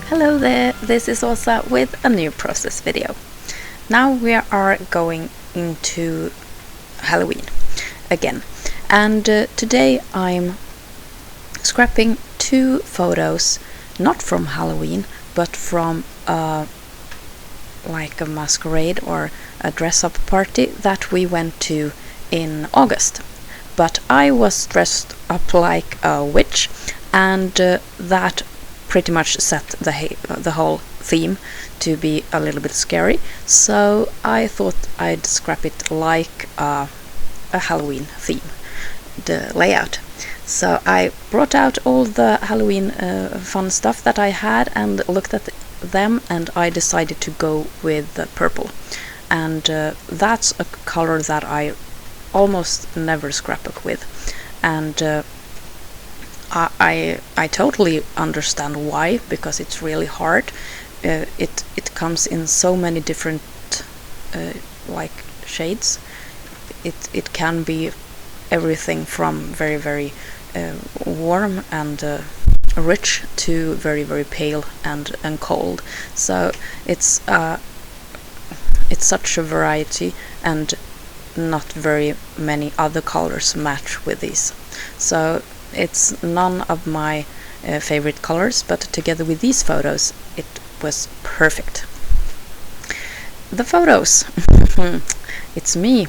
Hello there, this is Åsa with a new process video. Now we are going into Halloween again, and today I'm scrapping two photos, not from Halloween, but from like a masquerade or a dress-up party that we went to in August. But I was dressed up like a witch, and that pretty much set the whole theme to be a little bit scary, so I thought I'd scrap it like a Halloween theme, the layout. So I brought out all the Halloween fun stuff that I had and looked at them, and I decided to go with the purple, and that's a color that I almost never scrapbook with, and I totally understand why, because it's really hard. It comes in so many different like shades. It can be everything from very warm and rich to very pale and cold. So it's such a variety, and not very many other colors match with these. So it's none of my favorite colors, but together with these photos it was perfect. The photos. It's me,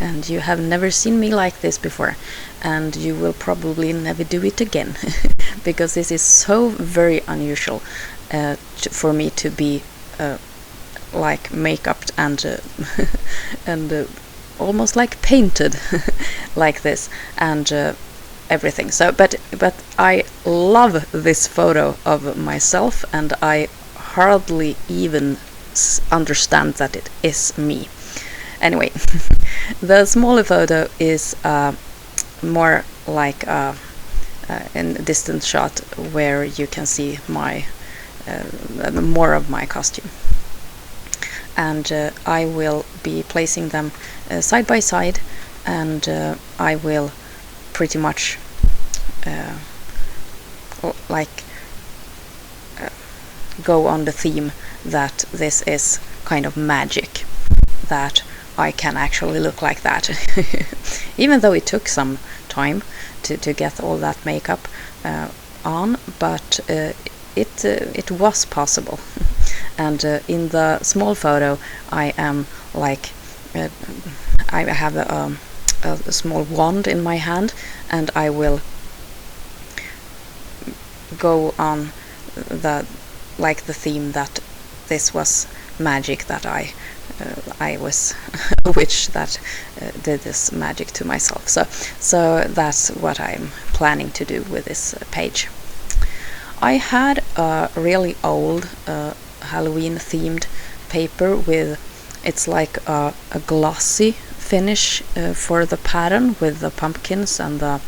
and you have never seen me like this before, and you will probably never do it again because this is so very unusual for me to be like make-upped and and almost like painted like this, and everything. So but I love this photo of myself, and I hardly even understand that it is me. Anyway, the smaller photo is more like in a distant shot where you can see my more of my costume, and I will be placing them side by side, and I will pretty much go on the theme that this is kind of magic, that I can actually look like that. Even though it took some time to get all that makeup on, but it was possible. And in the small photo I am like I have a small wand in my hand, and I will go on the theme that this was magic, that I was a witch that did this magic to myself. So that's what I'm planning to do with this page. I had a really old Halloween themed paper with, it's like a glossy finish for the pattern, with the pumpkins and the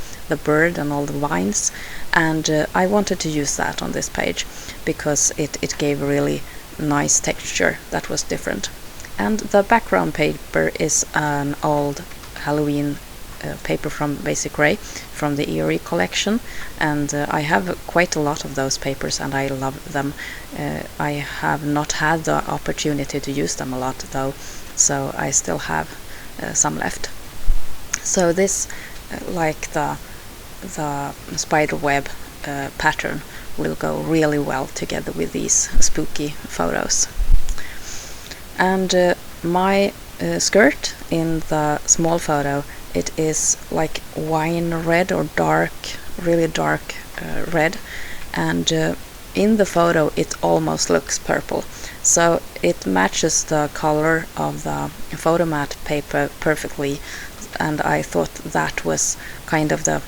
bird and all the vines, and I wanted to use that on this page because it gave a really nice texture that was different. And the background paper is an old Halloween paper from Basic Grey, from the Eerie collection, and I have quite a lot of those papers and I love them. I have not had the opportunity to use them a lot though, so I still have some left. So this like the spider web pattern will go really well together with these spooky photos. And my skirt in the small photo, it is like wine red or dark, really dark red, and in the photo it almost looks purple, so it matches the color of the photomat paper perfectly, and I thought that was kind of the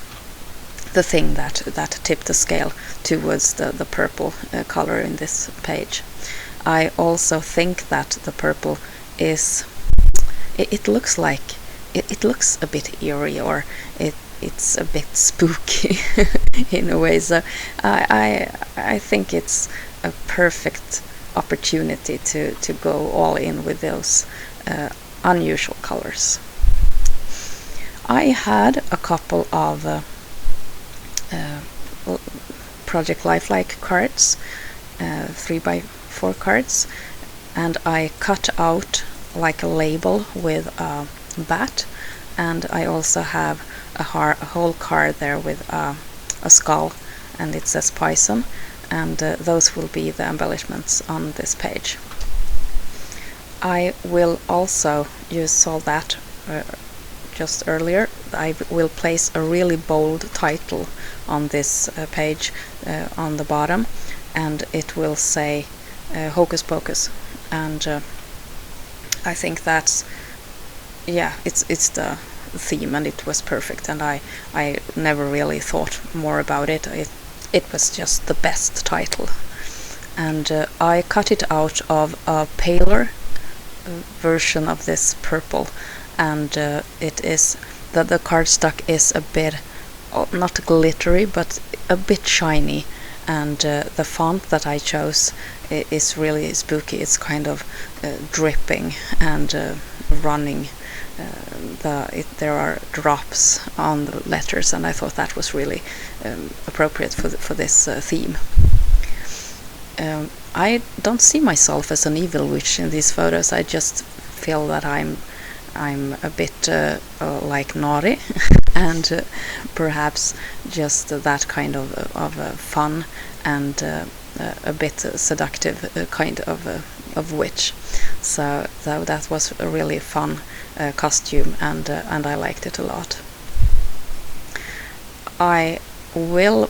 thing that tipped the scale towards the purple color in this page. I also think that the purple is, it looks like, it looks a bit eerie, or it's a bit spooky in a way, so I think it's a perfect opportunity to go all in with those unusual colors. I had a couple of Project Lifelike cards 3x4 cards, and I cut out like a label with a bat, and I also have a whole card there with a skull, and it says Poison, and those will be the embellishments on this page. I will also, you saw that just earlier, I will place a really bold title on this page on the bottom, and it will say Hocus Pocus, and I think that's, yeah, it's the theme, and it was perfect, and I never really thought more about it. It was just the best title, and I cut it out of a paler version of this purple, and it is that the cardstock is a bit not glittery but a bit shiny, and the font that I chose is really spooky. It's kind of dripping and running. There are drops on the letters, and I thought that was really appropriate for this theme. I don't see myself as an evil witch in these photos. I just feel that I'm a bit like naughty and perhaps just that kind of fun and a bit seductive kind of witch. So that was a really fun costume, and I liked it a lot. I will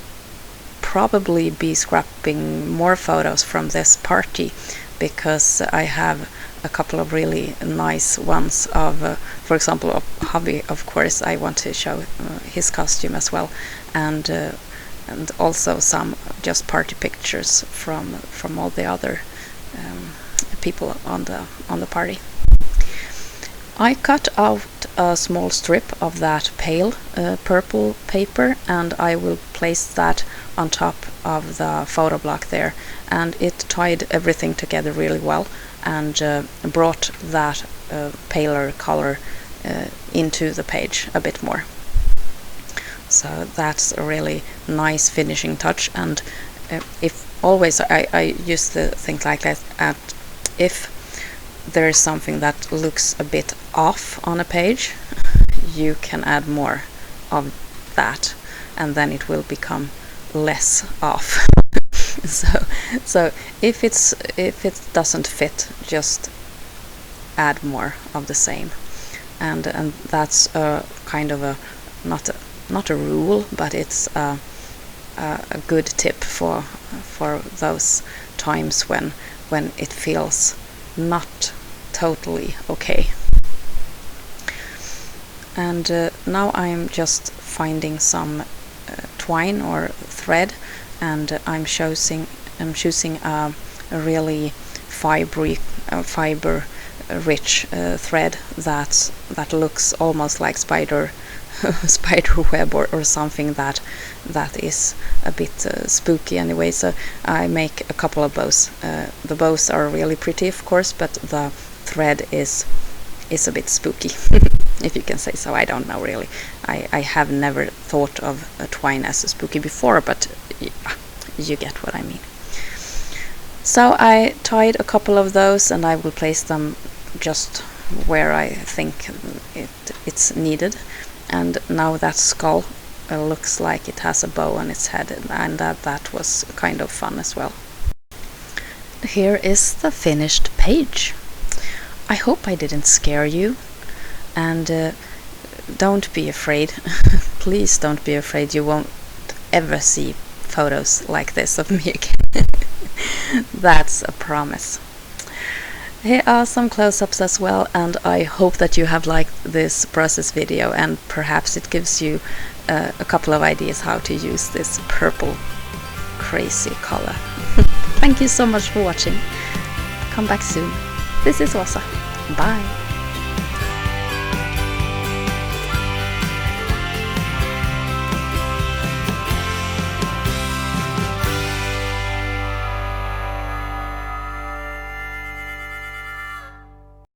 probably be scrapping more photos from this party, because I have a couple of really nice ones of, for example, of Hubby. Of course, I want to show his costume as well, and also some just party pictures from all the other people on the party. I cut out a small strip of that pale purple paper, and I will place that on top of the photo block there, and it tied everything together really well and brought that paler color into the page a bit more. So that's a really nice finishing touch, and if always I used to think like that, if there is something that looks a bit off on a page, you can add more of that, and then it will become less off. so if it doesn't fit, just add more of the same, and that's a kind of a not a rule, but it's a good tip for those times when it feels not totally okay. And now I'm just finding some twine or thread, and I'm choosing a really fiber rich thread that looks almost like spider web or something that is a bit spooky anyway. So I make a couple of bows. The bows are really pretty, of course, but the thread is a bit spooky, if you can say so. I don't know really. I have never thought of a twine as a spooky before, but you get what I mean. So I tied a couple of those, and I will place them just where I think it's needed. And now that skull looks like it has a bow on its head, and that was kind of fun as well. Here is the finished page. I hope I didn't scare you, and don't be afraid. Please don't be afraid. You won't ever see photos like this of me again. That's a promise. Here are some close-ups as well, and I hope that you have liked this process video, and perhaps it gives you a couple of ideas how to use this purple crazy color. Thank you so much for watching. Come back soon. This is Åsa. Bye.